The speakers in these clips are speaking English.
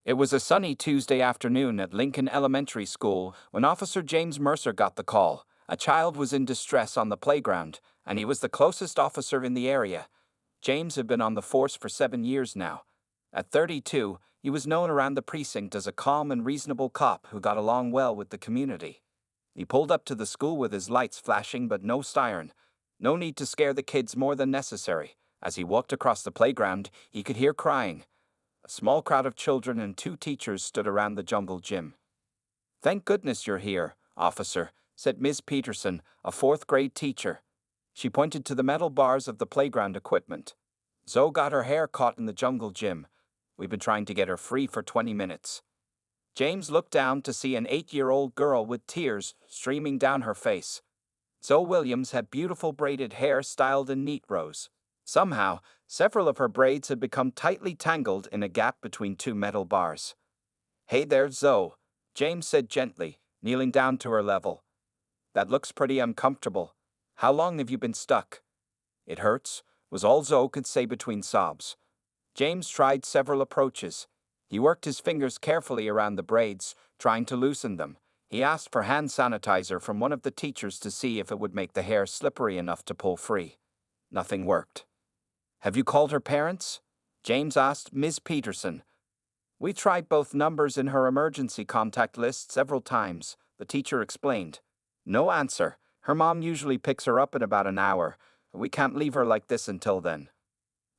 It was a sunny Tuesday afternoon at Lincoln Elementary School when Officer James Mercer got the call. A child was in distress on the playground, and he was the closest officer in the area. James had been on the force for 7 years now. At 32, he was known around the precinct as a calm and reasonable cop who got along well with the community. He pulled up to the school with his lights flashing but no siren. No need to scare the kids more than necessary. As he walked across the playground, he could hear crying. A small crowd of children and 2 teachers stood around the jungle gym. "Thank goodness you're here, officer," said Ms. Peterson, a 4th-grade teacher. She pointed to the metal bars of the playground equipment. "Zoe got her hair caught in the jungle gym. We've been trying to get her free for 20 minutes. James looked down to see an 8-year-old girl with tears streaming down her face. Zoe Williams had beautiful braided hair styled in neat rows. Somehow, several of her braids had become tightly tangled in a gap between 2 metal bars. "Hey there, Zoe," James said gently, kneeling down to her level. "That looks pretty uncomfortable. How long have you been stuck?" "It hurts," was all Zoe could say between sobs. James tried several approaches. He worked his fingers carefully around the braids, trying to loosen them. He asked for hand sanitizer from one of the teachers to see if it would make the hair slippery enough to pull free. Nothing worked. "Have you called her parents?" James asked Ms. Peterson. "We tried both numbers in her emergency contact list several times," the teacher explained. "No answer. Her mom usually picks her up in about an hour. We can't leave her like this until then."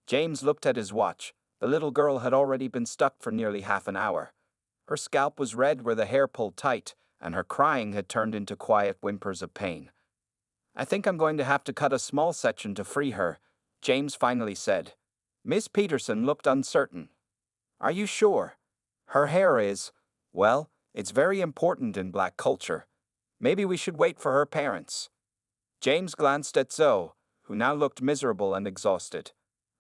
James looked at his watch. The little girl had already been stuck for nearly half an hour. Her scalp was red where the hair pulled tight, and her crying had turned into quiet whimpers of pain. "I think I'm going to have to cut a small section to free her," James finally said. Miss Peterson looked uncertain. "Are you sure? Her hair is, well, it's very important in black culture. Maybe we should wait for her parents." James glanced at Zoe, who now looked miserable and exhausted.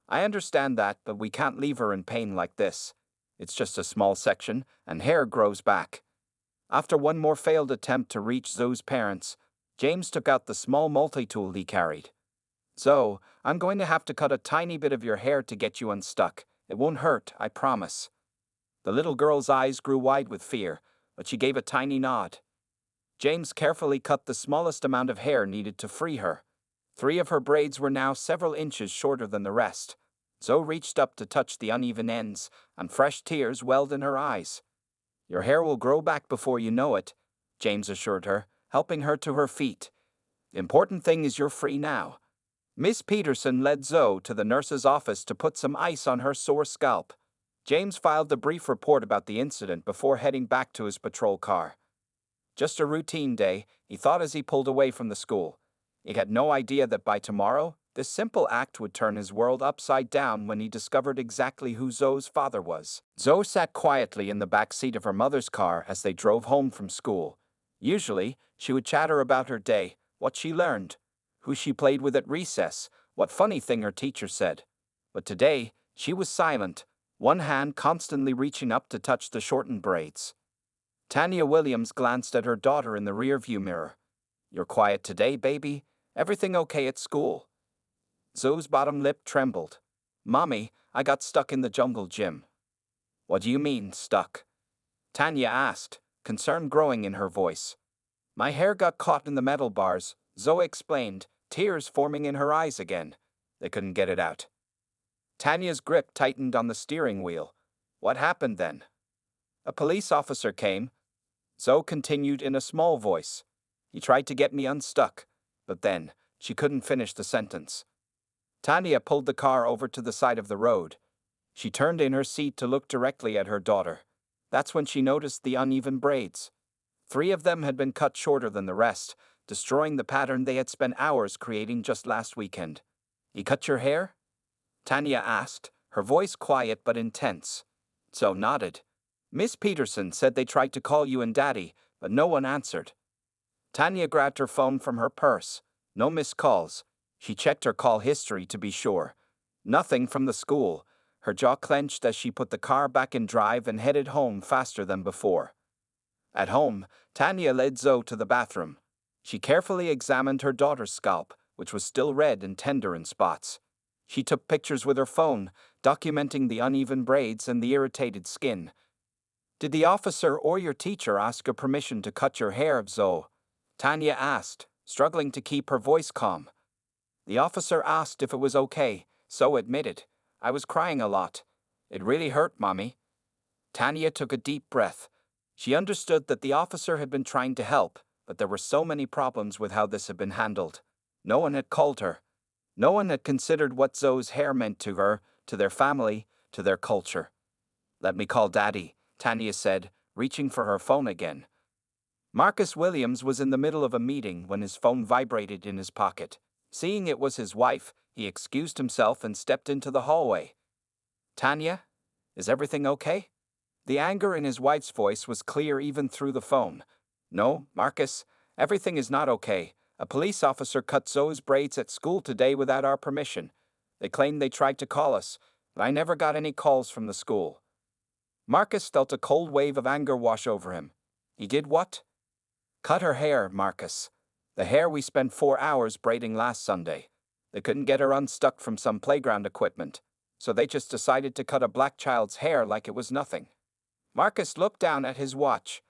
"I understand that, but we can't leave her in pain like this. It's just a small section, and hair grows back." After one more failed attempt to reach Zoe's parents, James took out the small multi-tool he carried. "Zoe, I'm going to have to cut a tiny bit of your hair to get you unstuck. It won't hurt, I promise." The little girl's eyes grew wide with fear, but she gave a tiny nod. James carefully cut the smallest amount of hair needed to free her. 3 of her braids were now several inches shorter than the rest. Zoe reached up to touch the uneven ends, and fresh tears welled in her eyes. "Your hair will grow back before you know it," James assured her, helping her to her feet. "The important thing is you're free now." Miss Peterson led Zoe to the nurse's office to put some ice on her sore scalp. James filed a brief report about the incident before heading back to his patrol car. Just a routine day, he thought as he pulled away from the school. He had no idea that by tomorrow, this simple act would turn his world upside down when he discovered exactly who Zoe's father was. Zoe sat quietly in the back seat of her mother's car as they drove home from school. Usually, she would chatter about her day, what she learned, who she played with at recess, what funny thing her teacher said. But today, she was silent, one hand constantly reaching up to touch the shortened braids. Tanya Williams glanced at her daughter in the rearview mirror. "You're quiet today, baby? Everything okay at school?" Zoe's bottom lip trembled. "Mommy, I got stuck in the jungle gym." "What do you mean, stuck?" Tanya asked, concern growing in her voice. "My hair got caught in the metal bars," Zoe explained, tears forming in her eyes again. They couldn't get it out. Tanya's grip tightened on the steering wheel. "What happened then?" "A police officer came," Zoe continued in a small voice. "He tried to get me unstuck, but then, she couldn't finish the sentence." Tanya pulled the car over to the side of the road. She turned in her seat to look directly at her daughter. That's when she noticed the uneven braids. 3 of them had been cut shorter than the rest, destroying the pattern they had spent hours creating just last weekend. "He cut your hair?" Tanya asked, her voice quiet but intense. Zoe nodded. "Miss Peterson said they tried to call you and Daddy, but no one answered." Tanya grabbed her phone from her purse. No missed calls. She checked her call history to be sure. Nothing from the school. Her jaw clenched as she put the car back in drive and headed home faster than before. At home, Tanya led Zoe to the bathroom. She carefully examined her daughter's scalp, which was still red and tender in spots. She took pictures with her phone, documenting the uneven braids and the irritated skin. Did the officer or your teacher ask your permission to cut your hair, Zoe? Tanya asked, struggling to keep her voice calm. The officer asked if it was okay, Zoe admitted. I was crying a lot. It really hurt, Mommy. Tanya took a deep breath. She understood that the officer had been trying to help, but there were so many problems with how this had been handled. No one had called her. No one had considered what Zoe's hair meant to her, to their family, to their culture. Let me call Daddy, Tanya said, reaching for her phone again. Marcus Williams was in the middle of a meeting when his phone vibrated in his pocket. Seeing it was his wife, he excused himself and stepped into the hallway. Tanya, is everything okay? The anger in his wife's voice was clear even through the phone. No, Marcus, everything is not okay. A police officer cut Zoe's braids at school today without our permission. They claimed they tried to call us, but I never got any calls from the school. Marcus felt a cold wave of anger wash over him. He did what? Cut her hair, Marcus. The hair we spent 4 hours braiding last Sunday. They couldn't get her unstuck from some playground equipment, so they just decided to cut a black child's hair like it was nothing. Marcus looked down at his watch.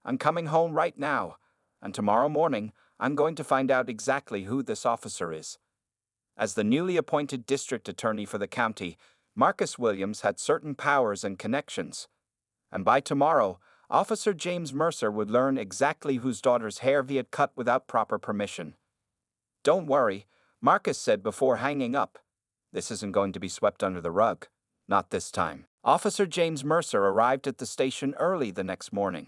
I'm coming home right now, and tomorrow morning I'm going to find out exactly who this officer is. As the newly appointed district attorney for the county, Marcus Williams had certain powers and connections. And by tomorrow, Officer James Mercer would learn exactly whose daughter's hair he had cut without proper permission. Don't worry, Marcus said before hanging up. This isn't going to be swept under the rug. Not this time. Officer James Mercer arrived at the station early the next morning.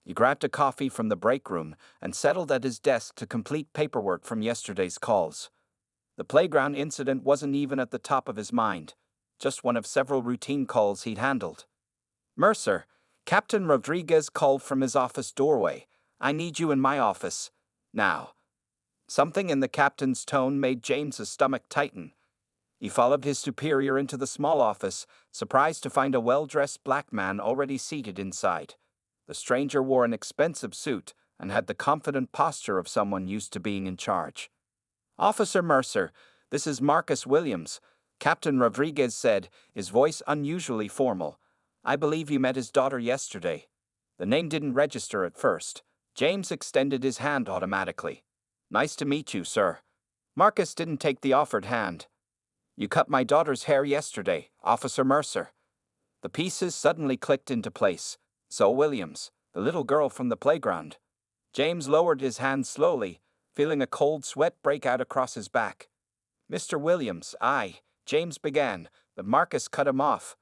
He grabbed a coffee from the break room and settled at his desk to complete paperwork from yesterday's calls. The playground incident wasn't even at the top of his mind, just one of several routine calls he'd handled. Mercer, Captain Rodriguez called from his office doorway. I need you in my office. Now. Something in the captain's tone made James's stomach tighten. He followed his superior into the small office, surprised to find a well-dressed black man already seated inside. The stranger wore an expensive suit and had the confident posture of someone used to being in charge. Officer Mercer, this is Marcus Williams, Captain Rodriguez said, his voice unusually formal. I believe you met his daughter yesterday. The name didn't register at first. James extended his hand automatically. Nice to meet you, sir. Marcus didn't take the offered hand. You cut my daughter's hair yesterday, Officer Mercer. The pieces suddenly clicked into place. Zoe Williams, the little girl from the playground. James lowered his hand slowly, feeling a cold sweat break out across his back. Mr. Williams, James began, but Marcus cut him off.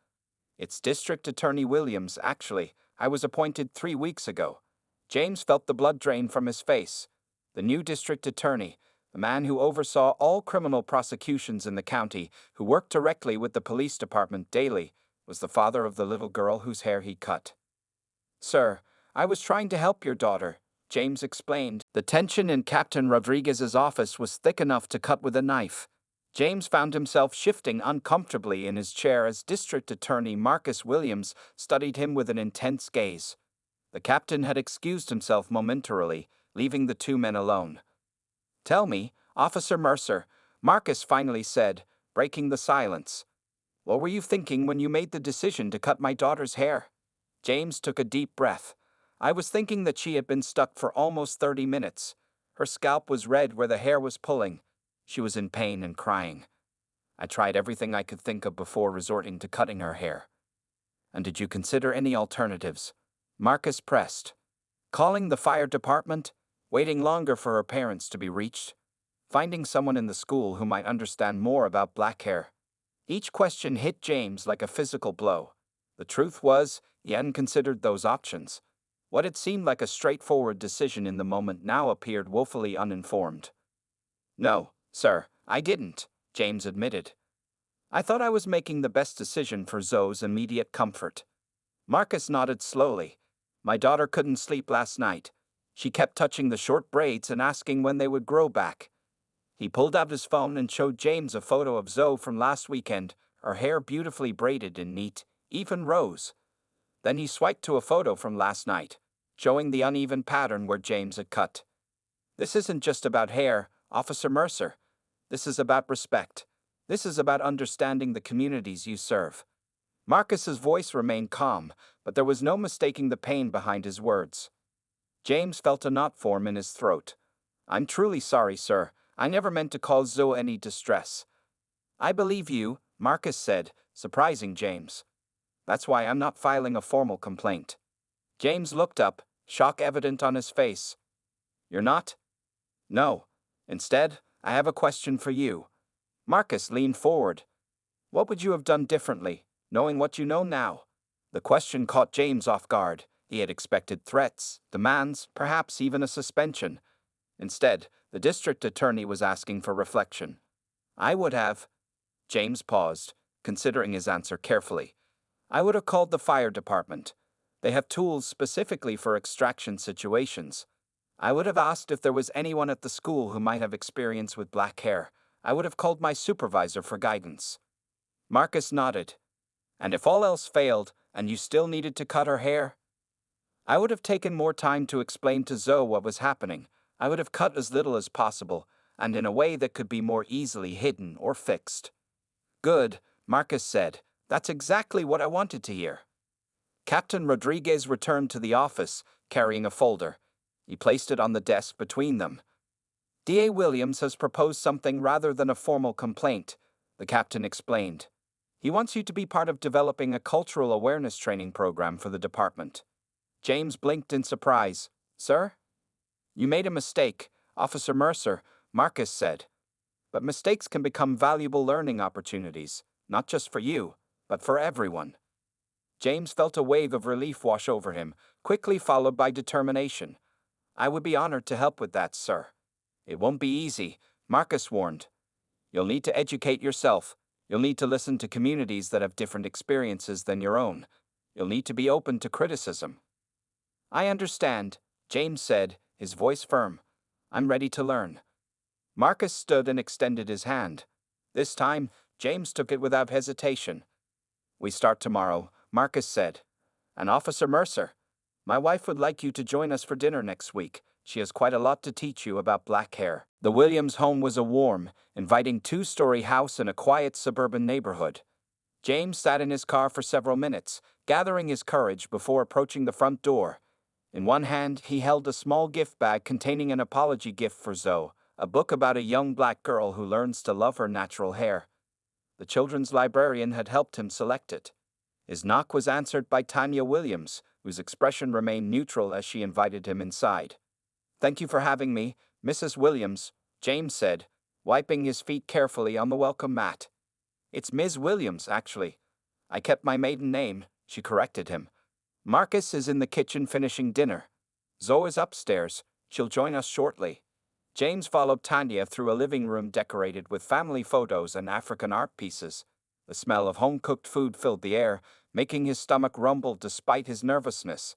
It's District Attorney Williams, actually. I was appointed 3 weeks ago. James felt the blood drain from his face. The new district attorney, the man who oversaw all criminal prosecutions in the county, who worked directly with the police department daily, was the father of the little girl whose hair he cut. Sir, I was trying to help your daughter, James explained. The tension in Captain Rodriguez's office was thick enough to cut with a knife. James found himself shifting uncomfortably in his chair as District Attorney Marcus Williams studied him with an intense gaze. The captain had excused himself momentarily, leaving the two men alone. Tell me, Officer Mercer, Marcus finally said, breaking the silence. What were you thinking when you made the decision to cut my daughter's hair? James took a deep breath. I was thinking that she had been stuck for almost 30 minutes. Her scalp was red where the hair was pulling. She was in pain and crying. I tried everything I could think of before resorting to cutting her hair. And did you consider any alternatives? Marcus pressed. Calling the fire department? Waiting longer for her parents to be reached? Finding someone in the school who might understand more about black hair? Each question hit James like a physical blow. The truth was, he hadn't considered those options. What had seemed like a straightforward decision in the moment now appeared woefully uninformed. No, sir, I didn't, James admitted. I thought I was making the best decision for Zoe's immediate comfort. Marcus nodded slowly. My daughter couldn't sleep last night. She kept touching the short braids and asking when they would grow back. He pulled out his phone and showed James a photo of Zoe from last weekend, her hair beautifully braided in neat, even rows. Then he swiped to a photo from last night, showing the uneven pattern where James had cut. This isn't just about hair, Officer Mercer. This is about respect. This is about understanding the communities you serve. Marcus's voice remained calm, but there was no mistaking the pain behind his words. James felt a knot form in his throat. "I'm truly sorry, sir. I never meant to cause Zoe any distress." "I believe you," Marcus said, surprising James. "That's why I'm not filing a formal complaint." James looked up, shock evident on his face. "You're not?" "No. Instead, I have a question for you." Marcus leaned forward. "What would you have done differently, knowing what you know now?" The question caught James off guard. He had expected threats, demands, perhaps even a suspension. Instead, the district attorney was asking for reflection. "I would have—" James paused, considering his answer carefully. "I would have called the fire department. They have tools specifically for extraction situations. I would have asked if there was anyone at the school who might have experience with black hair. I would have called my supervisor for guidance." Marcus nodded. "And if all else failed, and you still needed to cut her hair?" "I would have taken more time to explain to Zoe what was happening. I would have cut as little as possible, and in a way that could be more easily hidden or fixed." "Good," Marcus said. "That's exactly what I wanted to hear." Captain Rodriguez returned to the office, carrying a folder. He placed it on the desk between them. "D.A. Williams has proposed something rather than a formal complaint," the captain explained. "He wants you to be part of developing a cultural awareness training program for the department." James blinked in surprise. "Sir?" "You made a mistake, Officer Mercer," Marcus said. "But mistakes can become valuable learning opportunities, not just for you, but for everyone." James felt a wave of relief wash over him, quickly followed by determination. "I would be honored to help with that, sir." "It won't be easy," Marcus warned. "You'll need to educate yourself. You'll need to listen to communities that have different experiences than your own. You'll need to be open to criticism." "I understand," James said, his voice firm. "I'm ready to learn." Marcus stood and extended his hand. This time, James took it without hesitation. "We start tomorrow," Marcus said. "And Officer Mercer, my wife would like you to join us for dinner next week. She has quite a lot to teach you about black hair." The Williams home was a warm, inviting two-story house in a quiet suburban neighborhood. James sat in his car for several minutes, gathering his courage before approaching the front door. In one hand, he held a small gift bag containing an apology gift for Zoe, a book about a young black girl who learns to love her natural hair. The children's librarian had helped him select it. His knock was answered by Tanya Williams, whose expression remained neutral as she invited him inside. "Thank you for having me, Mrs. Williams," James said, wiping his feet carefully on the welcome mat. "It's Ms. Williams, actually. I kept my maiden name," she corrected him. "Marcus is in the kitchen finishing dinner. Zoe is upstairs. She'll join us shortly." James followed Tanya through a living room decorated with family photos and African art pieces. The smell of home-cooked food filled the air, making his stomach rumble despite his nervousness.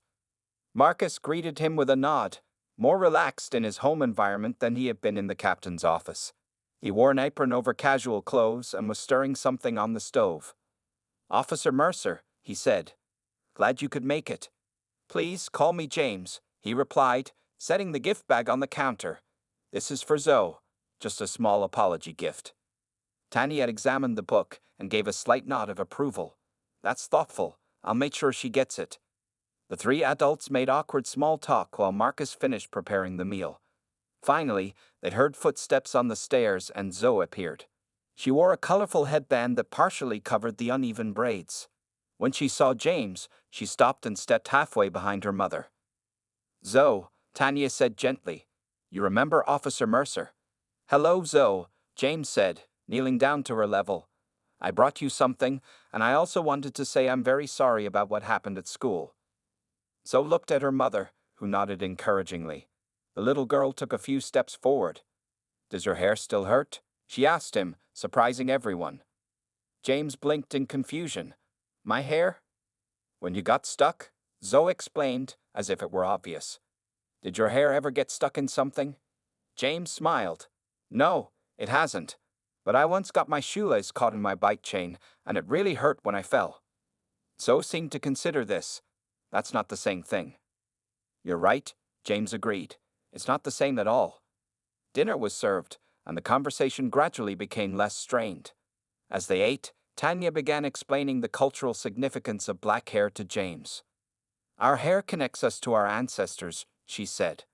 Marcus greeted him with a nod, more relaxed in his home environment than he had been in the captain's office. He wore an apron over casual clothes and was stirring something on the stove. "Officer Mercer," he said. "Glad you could make it." "Please call me James," he replied, setting the gift bag on the counter. "This is for Zoe, just a small apology gift." Tanya had examined the book and gave a slight nod of approval. "That's thoughtful. I'll make sure she gets it." The three adults made awkward small talk while Marcus finished preparing the meal. Finally, they heard footsteps on the stairs and Zoe appeared. She wore a colorful headband that partially covered the uneven braids. When she saw James, she stopped and stepped halfway behind her mother. "Zoe," Tanya said gently. "You remember Officer Mercer?" "Hello, Zoe," James said, kneeling down to her level. "I brought you something, and I also wanted to say I'm very sorry about what happened at school." Zoe looked at her mother, who nodded encouragingly. The little girl took a few steps forward. "Does your hair still hurt?" she asked him, surprising everyone. James blinked in confusion. "My hair?" "When you got stuck," Zoe explained, as if it were obvious. "Did your hair ever get stuck in something?" James smiled. "No, it hasn't. But I once got my shoelace caught in my bike chain, and it really hurt when I fell." Zoe seemed to consider this. "That's not the same thing." "You're right," James agreed. "It's not the same at all." Dinner was served, and the conversation gradually became less strained. As they ate, Tanya began explaining the cultural significance of black hair to James. Our hair connects us to our ancestors, she said.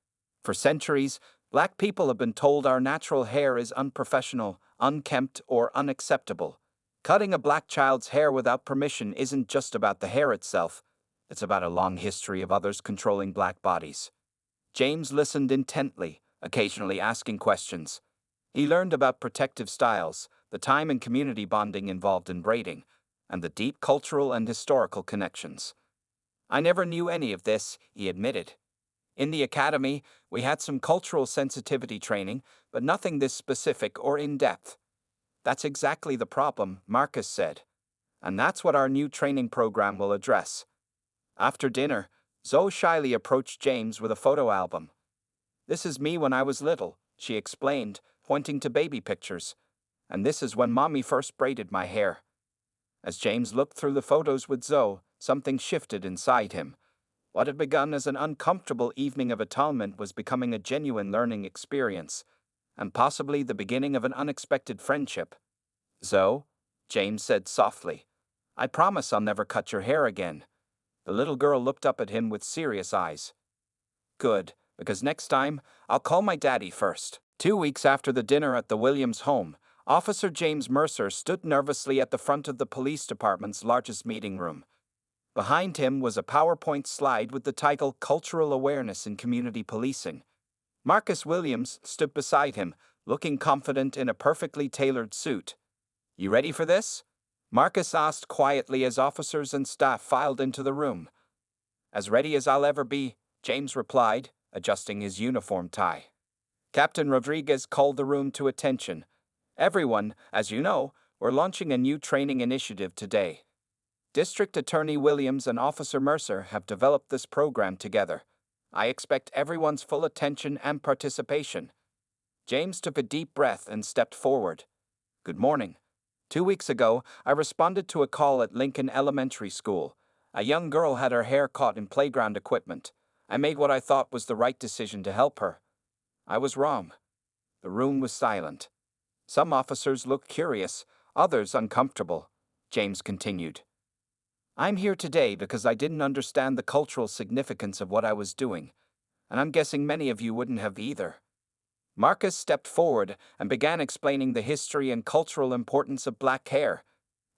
For centuries, black people have been told our natural hair is unprofessional, unkempt, or unacceptable. Cutting a black child's hair without permission isn't just about the hair itself, it's about a long history of others controlling black bodies. James listened intently, occasionally asking questions. He learned about protective styles, the time and community bonding involved in braiding, and the deep cultural and historical connections. I never knew any of this, he admitted. In the academy, we had some cultural sensitivity training, but nothing this specific or in-depth. That's exactly the problem, Marcus said. And that's what our new training program will address. After dinner, Zoe shyly approached James with a photo album. This is me when I was little, she explained, pointing to baby pictures. And this is when Mommy first braided my hair. As James looked through the photos with Zoe, something shifted inside him. What had begun as an uncomfortable evening of atonement was becoming a genuine learning experience, and possibly the beginning of an unexpected friendship. Zoe, James said softly, I promise I'll never cut your hair again. The little girl looked up at him with serious eyes. Good, because next time, I'll call my daddy first. 2 weeks after the dinner at the Williams home, Officer James Mercer stood nervously at the front of the police department's largest meeting room. Behind him was a PowerPoint slide with the title Cultural Awareness in Community Policing. Marcus Williams stood beside him, looking confident in a perfectly tailored suit. You ready for this? Marcus asked quietly as officers and staff filed into the room. As ready as I'll ever be, James replied, adjusting his uniform tie. Captain Rodriguez called the room to attention. Everyone, as you know, we're launching a new training initiative today. District Attorney Williams and Officer Mercer have developed this program together. I expect everyone's full attention and participation. James took a deep breath and stepped forward. Good morning. 2 weeks ago, I responded to a call at Lincoln Elementary School. A young girl had her hair caught in playground equipment. I made what I thought was the right decision to help her. I was wrong. The room was silent. Some officers looked curious, others uncomfortable. James continued. I'm here today because I didn't understand the cultural significance of what I was doing, and I'm guessing many of you wouldn't have either. Marcus stepped forward and began explaining the history and cultural importance of black hair.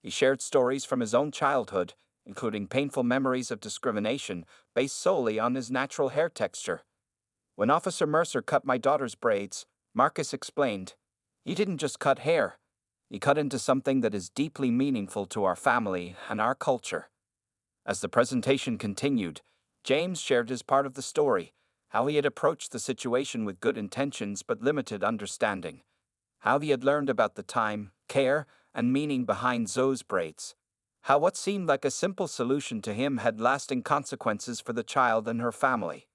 He shared stories from his own childhood, including painful memories of discrimination based solely on his natural hair texture. When Officer Mercer cut my daughter's braids, Marcus explained, he didn't just cut hair. He cut into something that is deeply meaningful to our family and our culture. As the presentation continued, James shared his part of the story, how he had approached the situation with good intentions but limited understanding, how he had learned about the time, care, and meaning behind Zoe's braids, how what seemed like a simple solution to him had lasting consequences for the child and her family.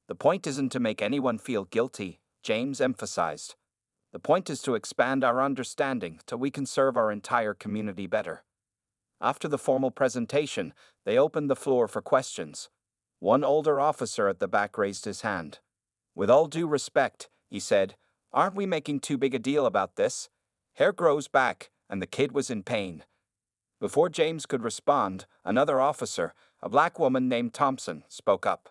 The point isn't to make anyone feel guilty, James emphasized. The point is to expand our understanding so we can serve our entire community better. After the formal presentation, they opened the floor for questions. One older officer at the back raised his hand. With all due respect, he said, aren't we making too big a deal about this? Hair grows back, and the kid was in pain. Before James could respond, another officer, a black woman named Thompson, spoke up.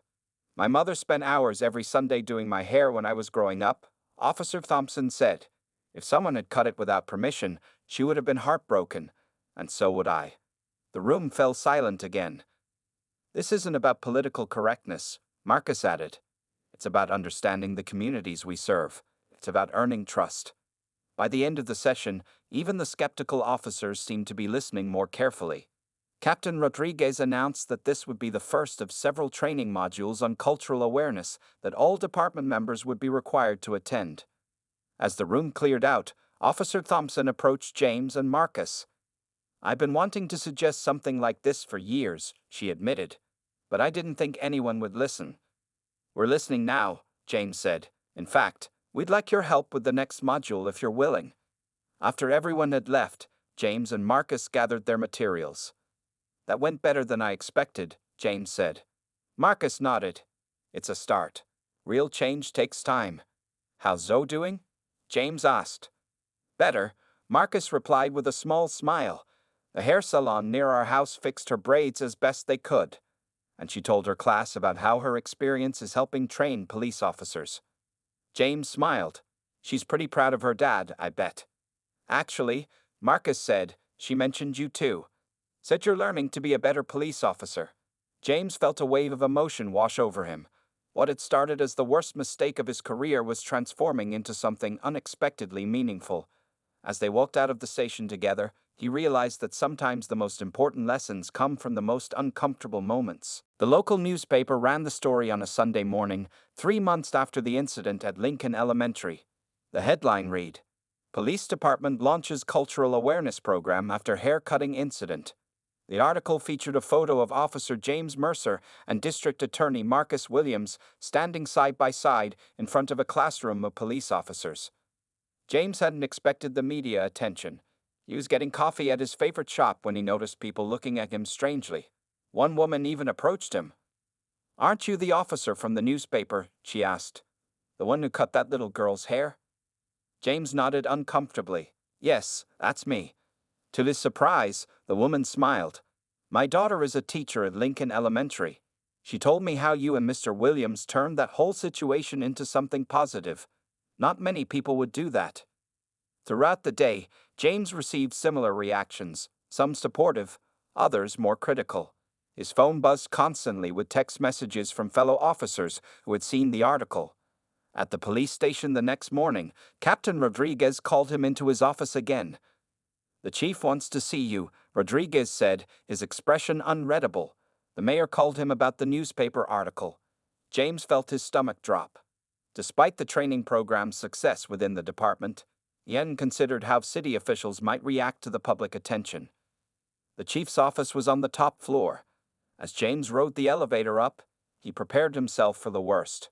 My mother spent hours every Sunday doing my hair when I was growing up, Officer Thompson said. If someone had cut it without permission, she would have been heartbroken, and so would I. The room fell silent again. This isn't about political correctness, Marcus added. It's about understanding the communities we serve. It's about earning trust. By the end of the session, even the skeptical officers seemed to be listening more carefully. Captain Rodriguez announced that this would be the first of several training modules on cultural awareness that all department members would be required to attend. As the room cleared out, Officer Thompson approached James and Marcus. I've been wanting to suggest something like this for years, she admitted, but I didn't think anyone would listen. We're listening now, James said. In fact, we'd like your help with the next module if you're willing. After everyone had left, James and Marcus gathered their materials. That went better than I expected, James said. Marcus nodded. It's a start. Real change takes time. How's Zoe doing? James asked. Better, Marcus replied with a small smile. The hair salon near our house fixed her braids as best they could, and she told her class about how her experience is helping train police officers. James smiled. She's pretty proud of her dad, I bet. Actually, Marcus said, she mentioned you too. Said you're learning to be a better police officer. James felt a wave of emotion wash over him. What had started as the worst mistake of his career was transforming into something unexpectedly meaningful. As they walked out of the station together, he realized that sometimes the most important lessons come from the most uncomfortable moments. The local newspaper ran the story on a Sunday morning, 3 months after the incident at Lincoln Elementary. The headline read, "Police Department launches cultural awareness program after hair-cutting incident." The article featured a photo of Officer James Mercer and District Attorney Marcus Williams standing side by side in front of a classroom of police officers. James hadn't expected the media attention. He was getting coffee at his favorite shop when he noticed people looking at him strangely. One woman even approached him. "Aren't you the officer from the newspaper?" she asked. "The one who cut that little girl's hair?" James nodded uncomfortably. "Yes, that's me." To his surprise, the woman smiled. "My daughter is a teacher at Lincoln Elementary. She told me how you and Mr. Williams turned that whole situation into something positive. Not many people would do that." Throughout the day, James received similar reactions, some supportive, others more critical. His phone buzzed constantly with text messages from fellow officers who had seen the article. At the police station the next morning, Captain Rodriguez called him into his office again. "The chief wants to see you," Rodriguez said, his expression unreadable. The mayor called him about the newspaper article. James felt his stomach drop. Despite the training program's success within the department, he hadn't considered how city officials might react to the public attention. The chief's office was on the top floor. As James rode the elevator up, he prepared himself for the worst.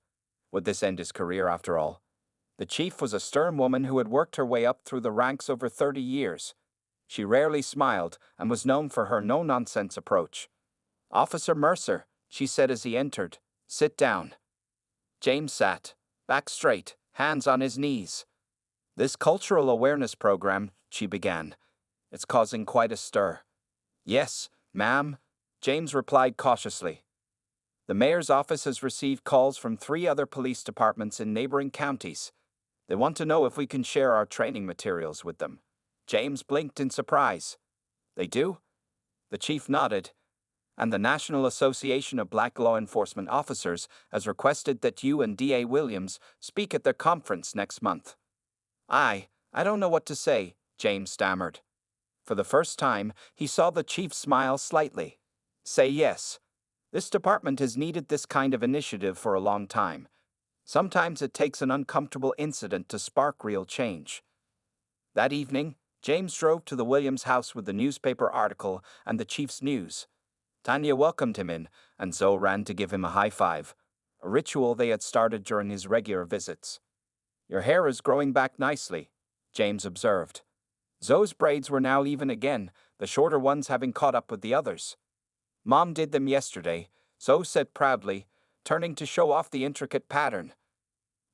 Would this end his career after all? The chief was a stern woman who had worked her way up through the ranks over 30 years. She rarely smiled and was known for her no-nonsense approach. "Officer Mercer," she said as he entered, "sit down." James sat, back straight, hands on his knees. "This cultural awareness program," she began. "It's causing quite a stir." "Yes, ma'am," James replied cautiously. "The mayor's office has received calls from 3 other police departments in neighboring counties. They want to know if we can share our training materials with them." James blinked in surprise. "They do?" The chief nodded. "And the National Association of Black Law Enforcement Officers has requested that you and D.A. Williams speak at their conference next month." I don't know what to say," James stammered. For the first time, he saw the chief smile slightly. "Say yes. This department has needed this kind of initiative for a long time. Sometimes it takes an uncomfortable incident to spark real change." That evening, James drove to the Williams house with the newspaper article and the chief's news. Tanya welcomed him in, and Zoe ran to give him a high five, a ritual they had started during his regular visits. "Your hair is growing back nicely," James observed. Zoe's braids were now even again, the shorter ones having caught up with the others. "Mom did them yesterday," Zoe said proudly, turning to show off the intricate pattern.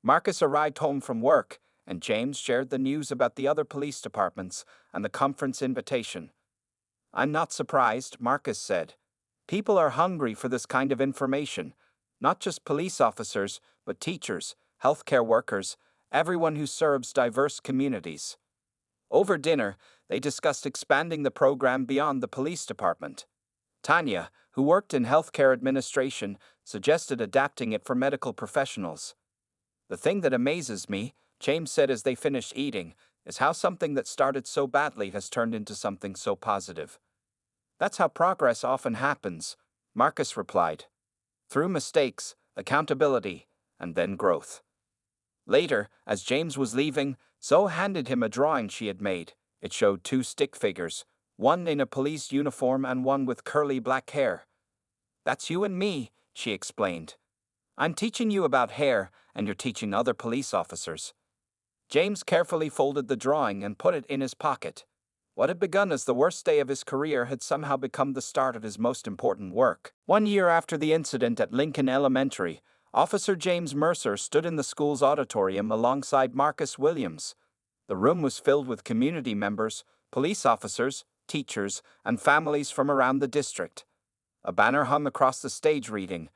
Marcus arrived home from work, and James shared the news about the other police departments and the conference invitation. "I'm not surprised," Marcus said. "People are hungry for this kind of information. Not just police officers, but teachers, healthcare workers, everyone who serves diverse communities." Over dinner, they discussed expanding the program beyond the police department. Tanya, who worked in healthcare administration, suggested adapting it for medical professionals. "The thing that amazes me," James said as they finished eating, "is how something that started so badly has turned into something so positive." "That's how progress often happens," Marcus replied. "Through mistakes, accountability, and then growth." Later, as James was leaving, Zoe handed him a drawing she had made. It showed 2 stick figures, one in a police uniform and one with curly black hair. "That's you and me," she explained. "I'm teaching you about hair, and you're teaching other police officers." James carefully folded the drawing and put it in his pocket. What had begun as the worst day of his career had somehow become the start of his most important work. 1 year after the incident at Lincoln Elementary, Officer James Mercer stood in the school's auditorium alongside Marcus Williams. The room was filled with community members, police officers, teachers, and families from around the district. A banner hung across the stage reading,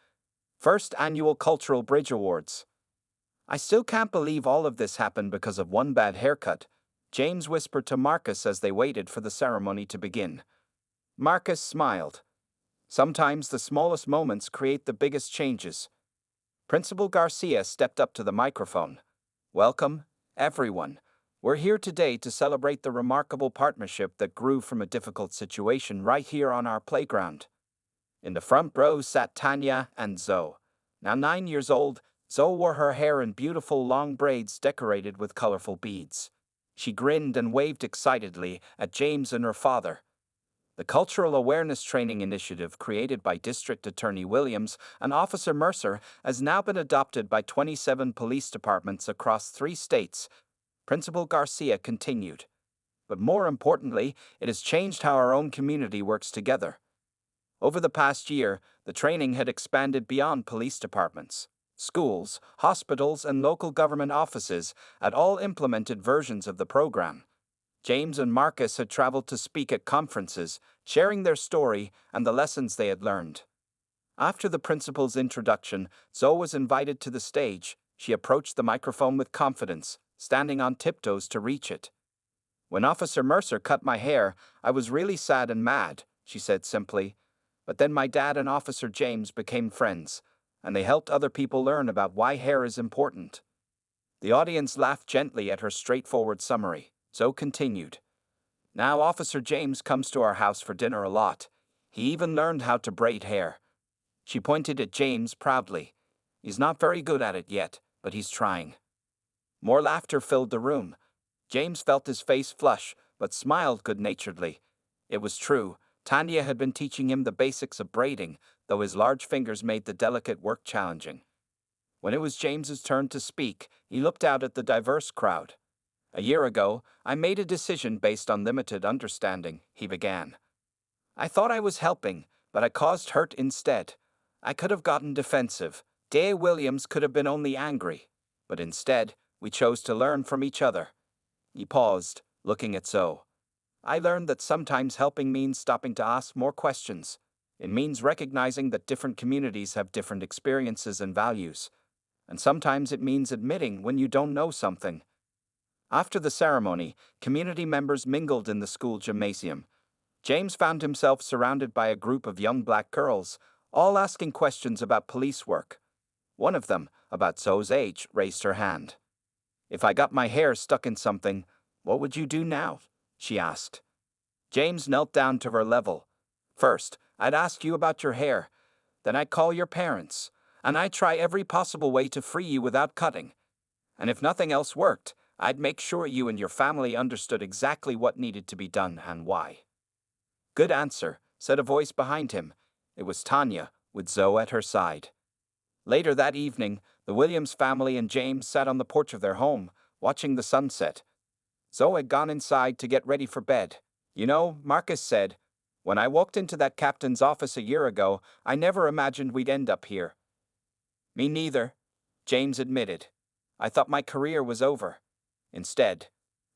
First Annual Cultural Bridge Awards. I still can't believe all of this happened because of one bad haircut, James whispered to Marcus as they waited for the ceremony to begin. Marcus smiled. Sometimes the smallest moments create the biggest changes. Principal Garcia stepped up to the microphone. Welcome, everyone. We're here today to celebrate the remarkable partnership that grew from a difficult situation right here on our playground. In the front row sat Tanya and Zoe. Now 9 years old, Zoe wore her hair in beautiful long braids decorated with colorful beads. She grinned and waved excitedly at James and her father. The Cultural Awareness Training Initiative created by District Attorney Williams and Officer Mercer has now been adopted by 27 police departments across 3 states, Principal Garcia continued. But more importantly, it has changed how our own community works together. Over the past year, the training had expanded beyond police departments. Schools, hospitals, and local government offices had all implemented versions of the program. James and Marcus had traveled to speak at conferences, sharing their story and the lessons they had learned. After the principal's introduction, Zoe was invited to the stage. She approached the microphone with confidence, standing on tiptoes to reach it. When Officer Mercer cut my hair, I was really sad and mad, she said simply. But then my dad and Officer James became friends, and they helped other people learn about why hair is important. The audience laughed gently at her straightforward summary. Zoe continued. Now Officer James comes to our house for dinner a lot. He even learned how to braid hair. She pointed at James proudly. He's not very good at it yet, but he's trying. More laughter filled the room. James felt his face flush, but smiled good-naturedly. It was true. Tanya had been teaching him the basics of braiding, though his large fingers made the delicate work challenging. When it was James's turn to speak, he looked out at the diverse crowd. A year ago, I made a decision based on limited understanding, he began. I thought I was helping, but I caused hurt instead. I could have gotten defensive. Day Williams could have been only angry. But instead, we chose to learn from each other. He paused, looking at Zoe. I learned that sometimes helping means stopping to ask more questions. It means recognizing that different communities have different experiences and values. And sometimes it means admitting when you don't know something. After the ceremony, community members mingled in the school gymnasium. James found himself surrounded by a group of young black girls, all asking questions about police work. One of them, about Zoe's age, raised her hand. If I got my hair stuck in something, what would you do now? She asked. James knelt down to her level. First, I'd ask you about your hair. Then I'd call your parents. And I'd try every possible way to free you without cutting. And if nothing else worked, I'd make sure you and your family understood exactly what needed to be done and why. Good answer, said a voice behind him. It was Tanya, with Zoe at her side. Later that evening, the Williams family and James sat on the porch of their home, watching the sunset. Zoe had gone inside to get ready for bed. You know, Marcus said, when I walked into that captain's office a year ago, I never imagined we'd end up here. Me neither, James admitted. I thought my career was over. Instead,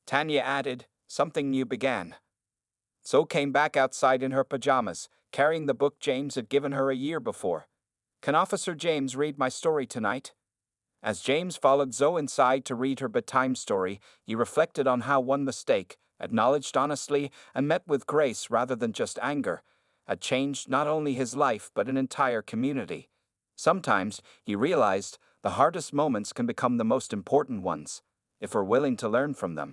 Tanya added, something new began. Zoe came back outside in her pajamas, carrying the book James had given her a year before. Can Officer James read my story tonight? As James followed Zoe inside to read her bedtime story, he reflected on how one mistake, acknowledged honestly and met with grace rather than just anger, had changed not only his life but an entire community. Sometimes, he realized, the hardest moments can become the most important ones, if we're willing to learn from them.